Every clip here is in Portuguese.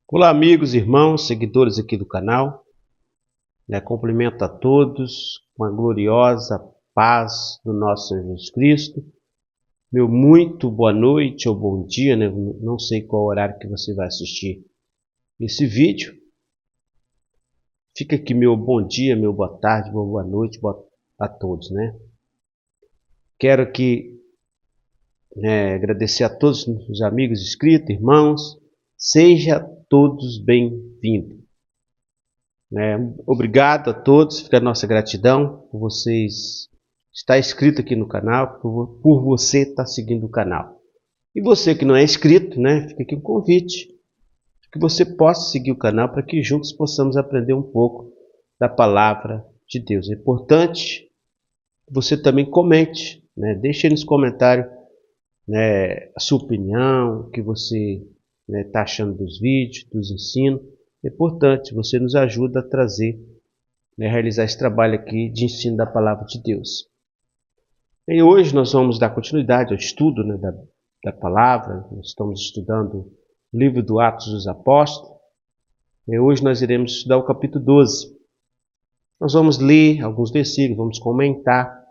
Olá, amigos, irmãos, seguidores aqui do canal. Cumprimento a todos com a gloriosa paz do nosso Senhor Jesus Cristo. Meu muito boa noite ou bom dia, Não sei qual horário que você vai assistir esse vídeo. Fica aqui meu bom dia, meu boa tarde, boa noite a todos, Quero aqui agradecer a todos os amigos inscritos, irmãos. Seja todos bem-vindos. Obrigado a todos, fica a nossa gratidão por vocês estar inscrito aqui no canal, por você estar seguindo o canal. E você que não é inscrito, fica aqui um convite, que você possa seguir o canal para que juntos possamos aprender um pouco da palavra de Deus. É importante que você também comente, deixe aí nos comentários a sua opinião, o que você está achando dos vídeos, dos ensinos. É importante, você nos ajuda a trazer, realizar esse trabalho aqui de ensino da palavra de Deus. E hoje nós vamos dar continuidade ao estudo da palavra. Nós estamos estudando o livro do Atos dos Apóstolos. E hoje nós iremos estudar o capítulo 12. Nós vamos ler alguns versículos, vamos comentar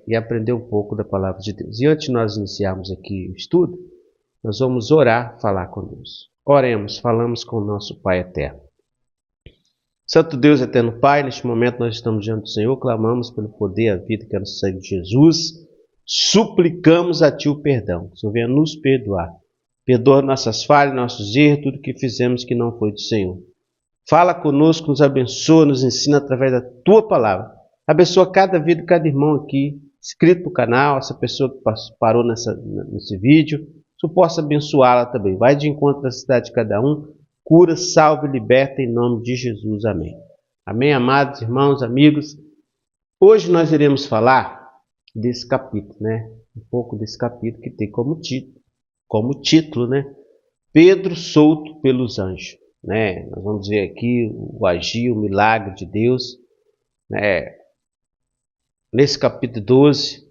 e aprender um pouco da palavra de Deus. E antes de nós iniciarmos aqui o estudo, nós vamos orar, falar com Deus. Oremos, falamos com o nosso Pai eterno. Santo Deus, eterno Pai, neste momento nós estamos diante do Senhor, clamamos pelo poder, a vida que é no sangue de Jesus, suplicamos a Ti o perdão, que o Senhor venha nos perdoar. Perdoa nossas falhas, nossos erros, tudo que fizemos que não foi do Senhor. Fala conosco, nos abençoa, nos ensina através da Tua palavra. Abençoa cada vida, cada irmão aqui, inscrito no canal, essa pessoa que parou nesse vídeo, que possa abençoá-la também. Vai de encontro à cidade de cada um, cura, salve e liberta em nome de Jesus. Amém. Amém, amados irmãos, amigos. Hoje nós iremos falar desse capítulo, um pouco desse capítulo que tem como título, Pedro solto pelos anjos. Nós vamos ver aqui o agir, o milagre de Deus, Nesse capítulo 12,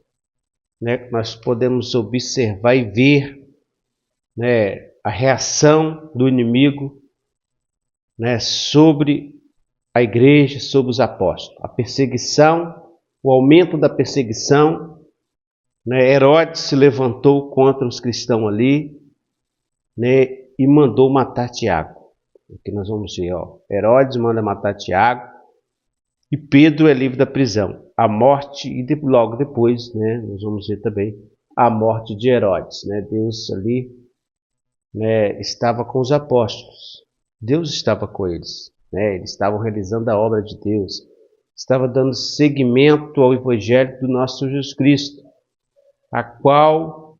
nós podemos observar e ver a reação do inimigo sobre a igreja, sobre os apóstolos. A perseguição, o aumento da perseguição. Herodes se levantou contra os cristãos ali e mandou matar Tiago. Aqui nós vamos ver, Herodes manda matar Tiago e Pedro é livre da prisão. A morte, e logo depois nós vamos ver também a morte de Herodes. Deus ali estava com os apóstolos. Deus estava com eles. Eles estavam realizando a obra de Deus. Estava dando seguimento ao Evangelho do nosso Senhor Jesus Cristo, a qual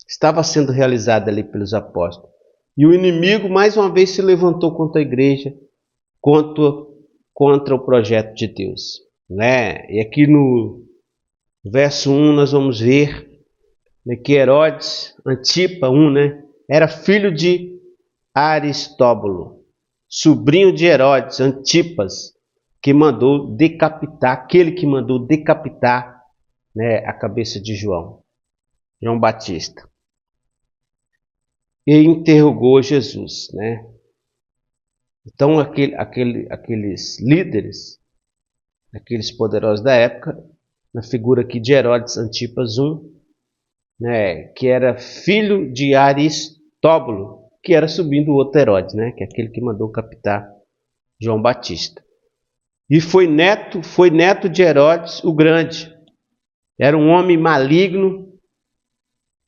estava sendo realizada ali pelos apóstolos. E o inimigo mais uma vez se levantou contra a igreja, contra o projeto de Deus. E aqui no verso 1 nós vamos ver que Herodes Antipa, era filho de Aristóbulo, sobrinho de Herodes Antipas, aquele que mandou decapitar a cabeça de João Batista. E interrogou Jesus. Então aqueles líderes, aqueles poderosos da época, na figura aqui de Herodes Antipas I, que era filho de Aristóbulo, que era sobrinho do outro Herodes, que é aquele que mandou capitar João Batista. E foi neto de Herodes o Grande. Era um homem maligno,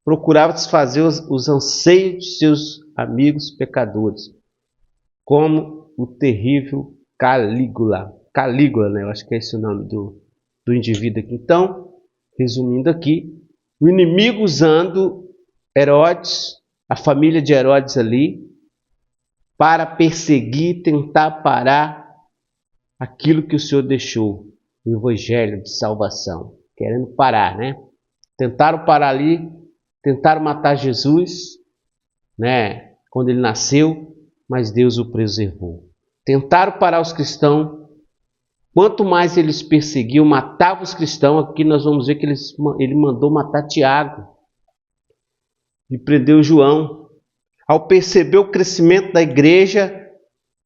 procurava satisfazer os anseios de seus amigos pecadores, como o terrível Calígula, eu acho que é esse o nome do indivíduo aqui. Então, resumindo aqui, o inimigo usando Herodes, a família de Herodes ali, para perseguir, tentar parar aquilo que o Senhor deixou, o evangelho de salvação, querendo parar, Tentaram parar ali, tentaram matar Jesus, quando ele nasceu, mas Deus o preservou. Tentaram parar os cristãos. Quanto mais eles perseguiam, matavam os cristãos, aqui nós vamos ver que ele mandou matar Tiago e prendeu João. ao perceber o crescimento da igreja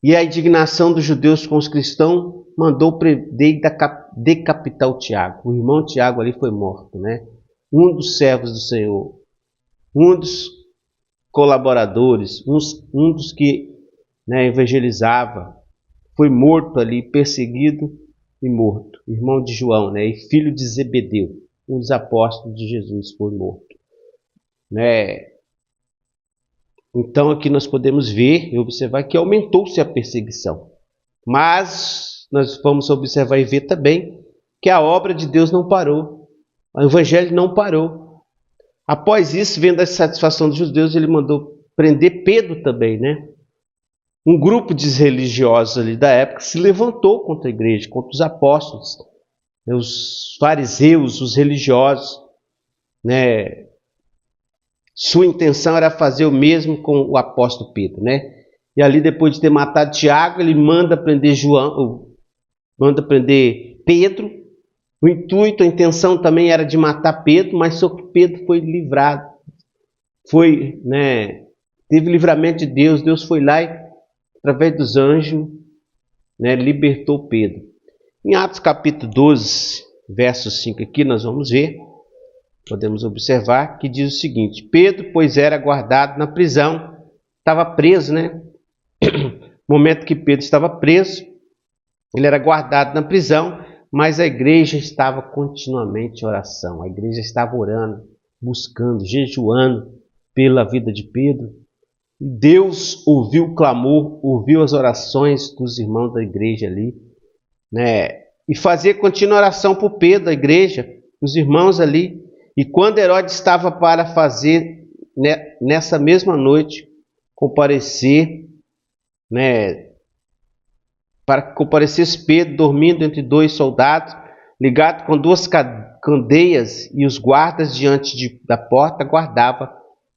e a indignação dos judeus com os cristãos, mandou prender e decapitar o Tiago. O irmão Tiago ali foi morto, né? Um dos servos do Senhor, um dos colaboradores, um dos que, né, evangelizava, foi morto ali, perseguido e morto. Irmão de João, né, e filho de Zebedeu, um dos apóstolos de Jesus, foi morto, né? Então aqui nós podemos ver e observar que aumentou-se a perseguição. Mas nós vamos observar e ver também que a obra de Deus não parou. O evangelho não parou. Após isso, vendo a satisfação dos judeus, ele mandou prender Pedro também, né? Um grupo de religiosos ali da época se levantou contra a igreja, contra os apóstolos, os fariseus, os religiosos, né? Sua intenção era fazer o mesmo com o apóstolo Pedro, né? E ali, depois de ter matado Tiago, ele manda prender Pedro. O intuito, a intenção também era de matar Pedro, mas só que Pedro foi livrado. Teve livramento de Deus. Deus foi lá e, através dos anjos, né, libertou Pedro. Em Atos capítulo 12, verso 5 aqui, nós vamos ver, podemos observar, que diz o seguinte: Pedro, pois era guardado na prisão, estava preso, né? No momento que Pedro estava preso, ele era guardado na prisão, mas a igreja estava continuamente em oração. A igreja estava orando, buscando, jejuando pela vida de Pedro. E Deus ouviu o clamor, ouviu as orações dos irmãos da igreja ali, né? E fazia contínua oração por Pedro, a igreja, os irmãos ali. E quando Herodes estava para fazer, né, nessa mesma noite, comparecer, né, para que comparecesse Pedro dormindo entre dois soldados, ligado com duas candeias, e os guardas diante da porta guardavam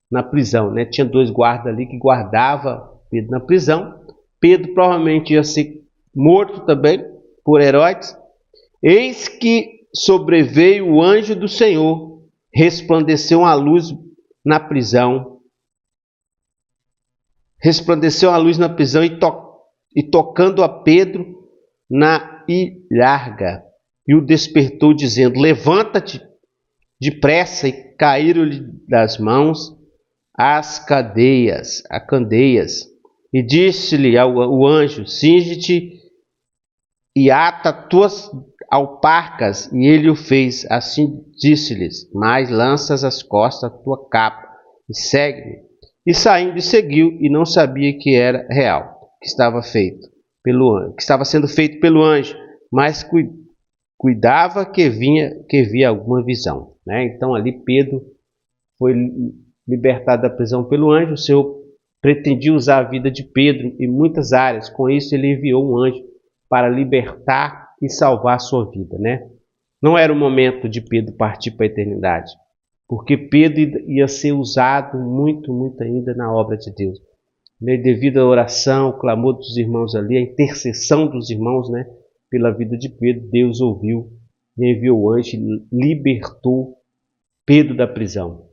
na prisão, né? Tinha dois guardas ali que guardavam Pedro na prisão. Pedro provavelmente ia ser morto também por Herodes. Eis que sobreveio o anjo do Senhor, resplandeceu uma luz na prisão, e tocando a Pedro na ilharga, e o despertou, dizendo: levanta-te depressa. E caíram-lhe das mãos as candeias, e disse-lhe o anjo: cinge-te e ata tuas alparcas. E ele o fez. Assim disse-lhes: mas lanças as costas a tua capa e segue-me. E saindo seguiu, e não sabia que era real, que estava sendo feito pelo anjo, mas cuidava que via alguma visão, né? Então ali Pedro foi libertado da prisão pelo anjo. O Senhor pretendia usar a vida de Pedro em muitas áreas. Com isso ele enviou um anjo para libertar e salvar a sua vida, né? Não era o momento de Pedro partir para a eternidade, porque Pedro ia ser usado muito, muito ainda na obra de Deus, né? Devido à oração, o clamor dos irmãos ali, a intercessão dos irmãos, né, pela vida de Pedro, Deus ouviu e enviou o anjo e libertou Pedro da prisão.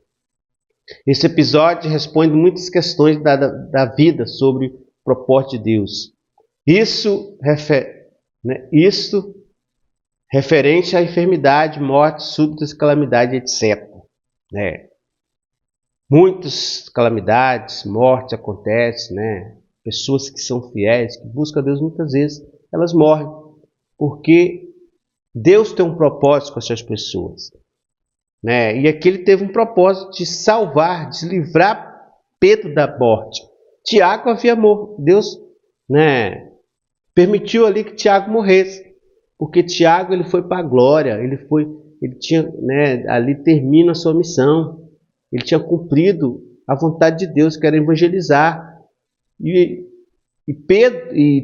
Esse episódio responde muitas questões da vida sobre o propósito de Deus. Isso referente à enfermidade, morte, súbitas, calamidade, etc. Né? Muitas calamidades, mortes acontecem, né? Pessoas que são fiéis, que buscam a Deus, muitas vezes elas morrem, porque Deus tem um propósito com essas pessoas, né? E aqui ele teve um propósito de salvar, de livrar Pedro da morte. Tiago havia morto. Deus, né, permitiu ali que Tiago morresse, porque Tiago ele foi para a glória, ele tinha, né, ali termina a sua missão, ele tinha cumprido a vontade de Deus, que era evangelizar, e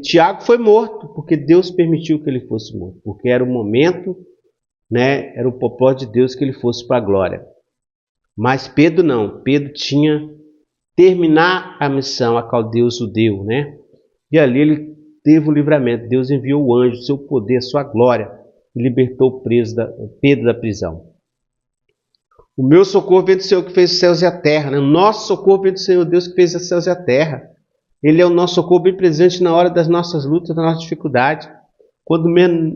Tiago foi morto, porque Deus permitiu que ele fosse morto, porque era o momento, né, era o propósito de Deus que ele fosse para a glória. Mas Pedro não, Pedro tinha terminar a missão a qual Deus o deu, né? E ali ele teve o livramento. Deus enviou o anjo, seu poder, sua glória, e libertou Pedro da prisão. O meu socorro vem do Senhor que fez os céus e a terra. Né? O nosso socorro vem do Senhor Deus que fez os céus e a terra. Ele é o nosso socorro bem presente na hora das nossas lutas, das nossas dificuldades. Quando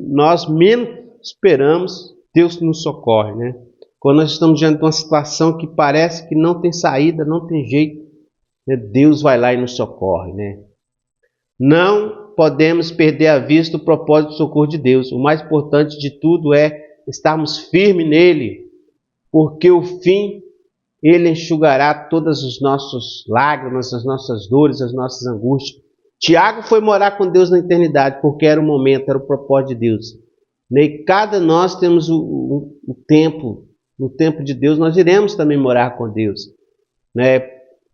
nós menos esperamos, Deus nos socorre. Né? Quando nós estamos diante de uma situação que parece que não tem saída, não tem jeito, né? Deus vai lá e nos socorre. Né? Não podemos perder a vista o propósito do socorro de Deus. O mais importante de tudo é estarmos firmes nele, porque o fim, ele enxugará todas as nossas lágrimas, as nossas dores, as nossas angústias. Tiago foi morar com Deus na eternidade, porque era o momento, era o propósito de Deus. E cada nós temos o tempo, no tempo de Deus, nós iremos também morar com Deus. Né?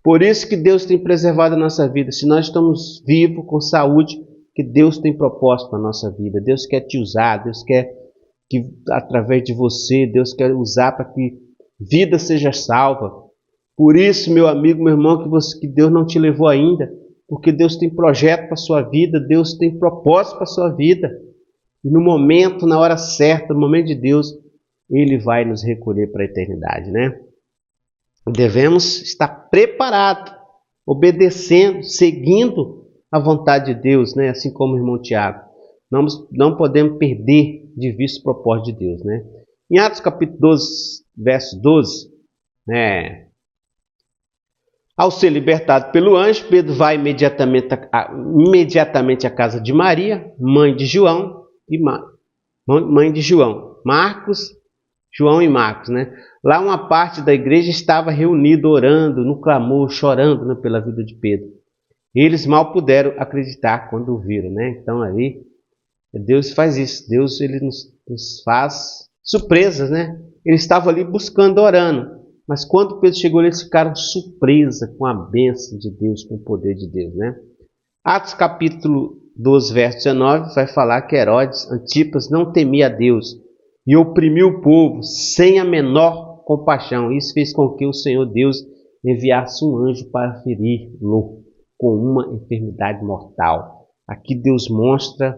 Por isso que Deus tem preservado a nossa vida. Se nós estamos vivos, com saúde, que Deus tem propósito para a nossa vida. Deus quer te usar, Deus quer que através de você, Deus quer usar para que vida seja salva. Por isso, meu amigo, meu irmão, que Deus não te levou ainda, porque Deus tem projeto para a sua vida, Deus tem propósito para a sua vida. E no momento, na hora certa, no momento de Deus, Ele vai nos recolher para a eternidade, né? Devemos estar preparados, obedecendo, seguindo a vontade de Deus, né? Assim como o irmão Tiago. Não podemos perder de vista o propósito de Deus, né? Em Atos capítulo 12, verso 12, né? Ao ser libertado pelo anjo, Pedro vai imediatamente à casa de Maria, mãe de João, Marcos, João e Marcos, né? Lá uma parte da igreja estava reunida orando, no clamor, chorando, né, pela vida de Pedro. Eles mal puderam acreditar quando o viram, né? Então aí Deus faz isso, Deus ele nos faz surpresas, né? Eles estavam ali buscando, orando, mas quando Pedro chegou, eles ficaram surpresos com a bênção de Deus, com o poder de Deus, né? Atos capítulo 12, verso 19, vai falar que Herodes Antipas não temia a Deus e oprimiu o povo sem a menor compaixão. Isso fez com que o Senhor Deus enviasse um anjo para ferir-lo com uma enfermidade mortal. Aqui Deus mostra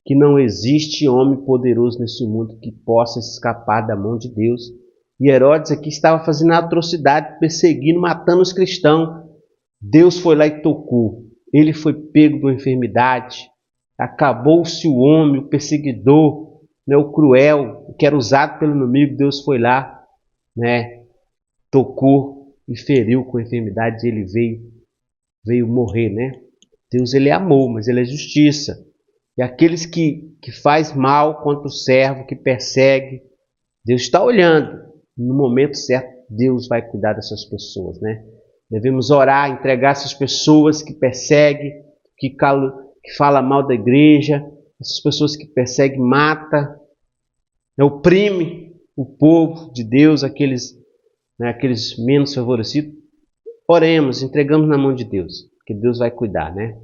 que não existe homem poderoso nesse mundo que possa escapar da mão de Deus. E Herodes aqui estava fazendo atrocidade, perseguindo, matando os cristãos. Deus foi lá e tocou. Ele foi pego de uma enfermidade. Acabou-se o homem, o perseguidor, né, o cruel, o que era usado pelo inimigo. Deus foi lá, né, tocou e feriu com a enfermidade. Ele veio morrer, né? Deus, ele é amor, mas ele é justiça. E aqueles que faz mal contra o servo, que persegue, Deus está olhando. No momento certo, Deus vai cuidar dessas pessoas, né? Devemos orar, entregar essas pessoas que perseguem, que falam mal da igreja, essas pessoas que perseguem, matam, oprime o povo de Deus, aqueles menos favorecidos. Oremos, entregamos na mão de Deus, que Deus vai cuidar, né?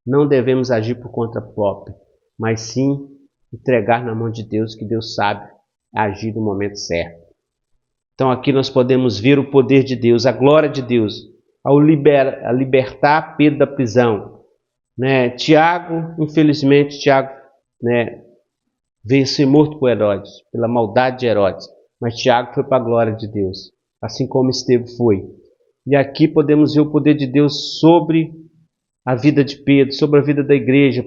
Não devemos agir por conta própria, mas sim entregar na mão de Deus, que Deus sabe agir no momento certo. Então aqui nós podemos ver o poder de Deus, a glória de Deus, ao libertar Pedro da prisão. Né? Tiago, infelizmente, né, veio ser morto por Herodes, pela maldade de Herodes. Mas Tiago foi para a glória de Deus, assim como Estevão foi. E aqui podemos ver o poder de Deus sobre a vida de Pedro, sobre a vida da igreja,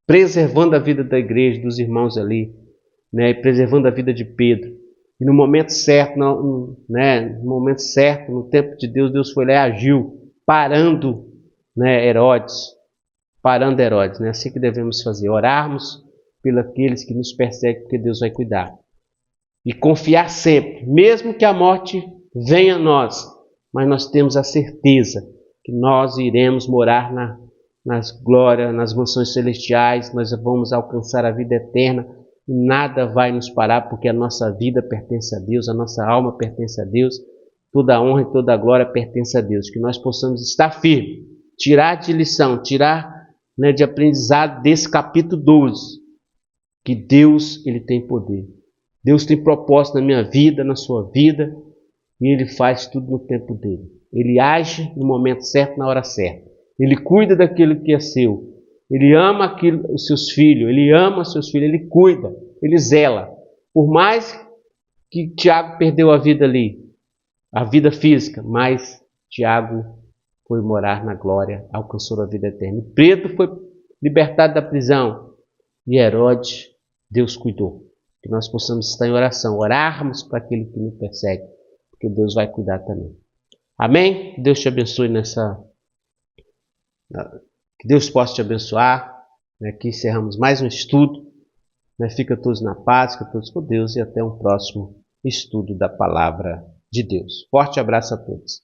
preservando a vida da igreja, dos irmãos ali, né, e preservando a vida de Pedro. E no momento certo, no tempo de Deus, Deus foi lá e agiu, parando, né, Herodes. Né? Assim que devemos fazer, orarmos pelos aqueles que nos perseguem, porque Deus vai cuidar. E confiar sempre, mesmo que a morte venha a nós, mas nós temos a certeza que nós iremos morar nas glórias, nas mansões celestiais, nós vamos alcançar a vida eterna. Nada vai nos parar, porque a nossa vida pertence a Deus, a nossa alma pertence a Deus, toda a honra e toda a glória pertence a Deus. Que nós possamos estar firmes, tirar de lição, tirar, né, de aprendizado desse capítulo 12, que Deus, ele tem poder. Deus tem propósito na minha vida, na sua vida, e Ele faz tudo no tempo dele. Ele age no momento certo, na hora certa. Ele cuida daquilo que é seu. Ele ama os seus filhos, ele cuida, ele zela. Por mais que Tiago perdeu a vida ali, a vida física, mas Tiago foi morar na glória, alcançou a vida eterna. E Pedro foi libertado da prisão e Herodes, Deus cuidou. Que nós possamos estar em oração, orarmos para aquele que nos persegue, porque Deus vai cuidar também. Amém? Deus te abençoe que Deus possa te abençoar. Aqui encerramos mais um estudo. Fica todos na paz, fica todos com Deus e até um próximo estudo da palavra de Deus. Forte abraço a todos.